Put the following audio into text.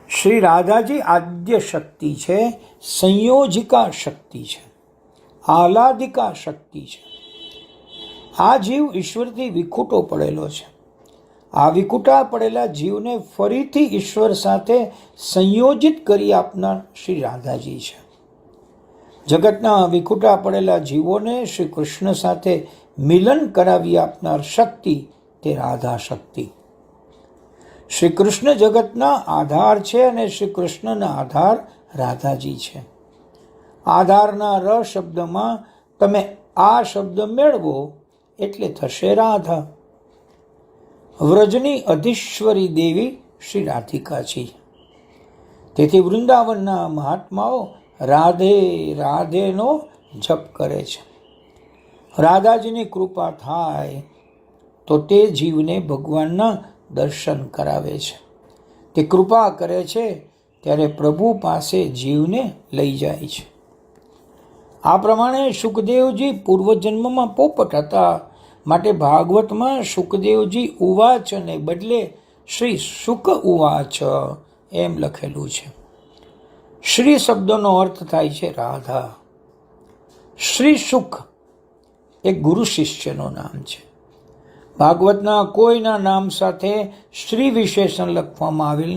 શ્રી રાધાજી આદ્ય શક્તિ છે, સંયોજિકા શક્તિ છે, આહલાદિકા શક્તિ છે. આ જીવ ઈશ્વરથી વિખૂટો પડેલો છે. આ વિખૂટા પડેલા જીવને ફરીથી ઈશ્વર સાથે સંયોજિત કરી આપનાર શ્રી રાધાજી છે. જગતના વિખૂટા પડેલા જીવોને શ્રી કૃષ્ણ સાથે મિલન કરાવી આપનાર શક્તિ તે રાધા શક્તિ. શ્રી કૃષ્ણ જગતના આધાર છે અને શ્રી કૃષ્ણના આધાર રાધાજી છે. આધારના ર શબ્દમાં તમે આ શબ્દ મેળવો એટલે થશે રાધા. વ્રજની અધીશ્વરી દેવી શ્રી રાધિકાજી. તેથી વૃંદાવનના મહાત્માઓ રાધે રાધેનો જપ કરે છે. રાધાજીની કૃપા થાય તો તે જીવને ભગવાનના દર્શન કરાવે છે. તે કૃપા કરે છે ત્યારે પ્રભુ પાસે જીવને લઈ જાય છે. આ પ્રમાણે સુખદેવજી પૂર્વજન્મમાં પોપટ હતા, માટે ભાગવતમાં સુખદેવજી ઉવાચને બદલે શ્રી સુખ ઉવાચ એમ લખેલું છે. શ્રી શબ્દનો અર્થ થાય છે રાધા. શ્રી સુખ એ ગુરુ શિષ્યનું નામ છે. ભાગવતના કોઈના નામ સાથે શ્રી વિશેષણ લખવામાં આવેલ